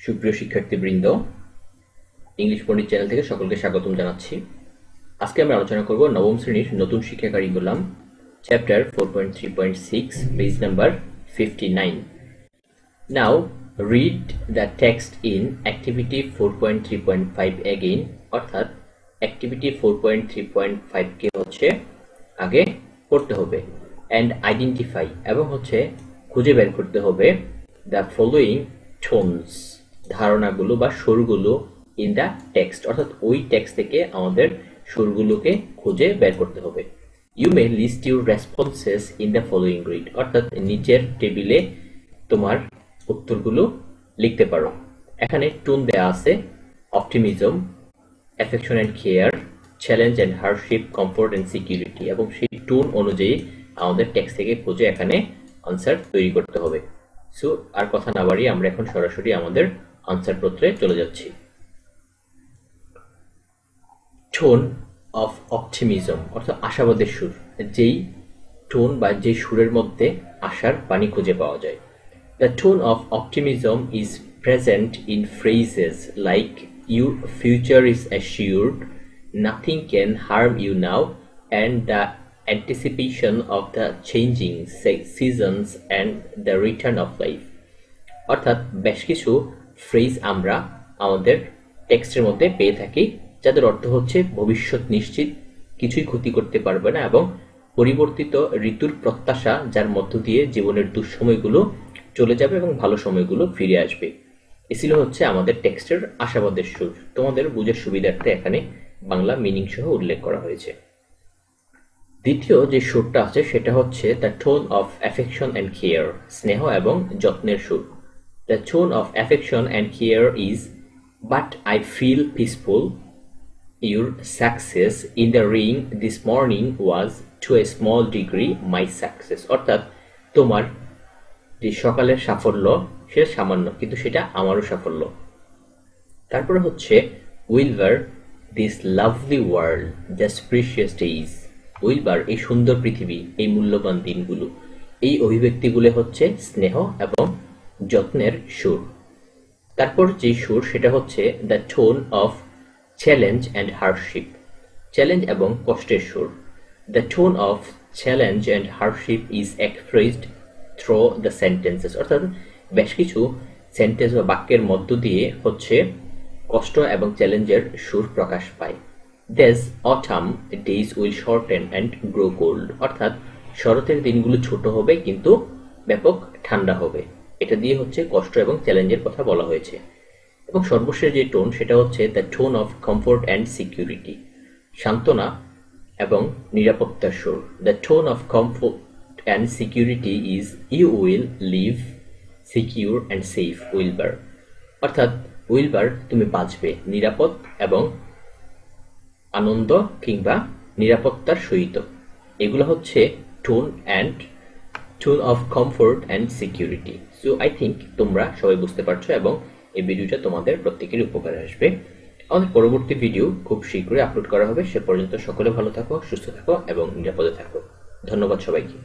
সুপ্রিয় শিক্ষার্থীবৃন্দ, ইংলিশ পণ্ডিত চ্যানেল থেকে সকলকে স্বাগতম জানাচ্ছি। আজকে আমরা আলোচনা করব নবম শ্রেণীর নতুন শিক্ষা curriculum chapter 4.3.6 page number 59। Now read the text in activity 4.3.5 again, অর্থাৎ অ্যাক্টিভিটি 4.3.5 কে হচ্ছে আগে পড়তে হবে অ্যান্ড আইডেন্টিফাই এবং হচ্ছে খুঁজে বের করতে হবে দ্য ফলোয়িং টোনস, ধারণাগুলো বা সুরগুলো ইন দ্য টেক্সট, অর্থাৎ ওই টেক্সট থেকে আমাদের সুরগুলোকে খুঁজে বের করতে হবে। You may list your responses in the following grid, অর্থাৎ নিচের টেবিলে তোমার উত্তরগুলো লিখতে পারো। এখানে টোন দেয়া আছে optimism, affection and care, challenge and hardship, comfort and security, এবং সেই টোন অনুযায়ী আমাদের টেক্সট থেকে খুঁজে এখানে আনসার তৈরি করতে হবে। সো আর কথা না বাড়িয়ে আমরা এখন সরাসরি আমাদের আনসার পত্রে চলে যাচ্ছি। টোন অফ অপটিমিজম, অর্থাৎ আশাবাদের সুর, যেই টোন বা যেই সুরের মধ্যে আশার বাণী খুঁজে পাওয়া যায়। The tone of optimism is present in phrases like your future is assured, nothing can harm you now, and the anticipation of the changing seasons and the return of life। অর্থাৎ বেশ কিছু ফ্রেজ আমরা আমাদের টেক্সটের মধ্যে পেয়ে থাকি যাদের অর্থ হচ্ছে ভবিষ্যৎ নিশ্চিত, কিছুই ক্ষতি করতে পারবে না, এবং পরিবর্তিত ঋতুর প্রত্যাশা যার মধ্য দিয়ে জীবনের দুঃসময়গুলো চলে যাবে এবং ভালো সময়গুলো ফিরে আসবে। এ ছিল হচ্ছে আমাদের টেক্সটের আশাবাদের সুর। তোমাদের বুঝার সুবিধার্থে এখানে বাংলা মিনিং সহ উল্লেখ করা হয়েছে। দ্বিতীয় যে সুরটা আছে সেটা হচ্ছে the tone of affection and care, স্নেহ এবং যত্নের সুর। The tone of affection and care is but I feel peaceful, your success in the ring this morning was to a small degree my success, অর্থাৎ তোমার যে সকালের সাফল্য সেটা সামান্য, কিন্তু সেটা আমারও সাফল্য। তারপরে হচ্ছে উইলভার this lovely world just precious days, Wilbur এই সুন্দর পৃথিবী, এই মূল্যবান দিনগুলো, এই অভিব্যক্তিগুলো হচ্ছে স্নেহ এবং যত্নের সুর। তারপর যে সুর সেটা হচ্ছে the tone of challenge and hardship, challenge এবং কষ্টের সুর। The tone of challenge and hardship is expressed through the sentences, অর্থাৎ বেশ কিছু সেন্টেন্স বা বাক্যের মধ্য দিয়ে হচ্ছে কষ্ট এবং চ্যালেঞ্জের সুর প্রকাশ পায়। This autumn days will shorten and grow cold, অর্থাৎ শরতের দিনগুলো ছোট হবে কিন্তু ব্যাপক ঠান্ডা হবে। এটা দিয়ে হচ্ছে কষ্ট এবং চ্যালেঞ্জের কথা বলা হয়েছে। এবং সর্বশেষ যে টোন সেটা হচ্ছে the tone of comfort and security, সান্ত্বনা এবং নিরাপত্তার সুর। The tone of comfort and security is you will live secure and safe Wilbur, অর্থাৎ উইলবার তুমি বাঁচবে নিরাপদ এবং আনন্দ কিংবা নিরাপত্তার সহিত। এগুলো হচ্ছে tone of comfort and security. So I think তোমরা সবাই বুঝতে পারছো এবং এই ভিডিওটা তোমাদের প্রত্যেকের উপকারে আসবে। আমাদের পরবর্তী ভিডিও খুব শীঘ্রই আপলোড করা হবে। সে পর্যন্ত সকলে ভালো থাকো, সুস্থ থাকো এবং নিরাপদে থাকো। ধন্যবাদ সবাইকে।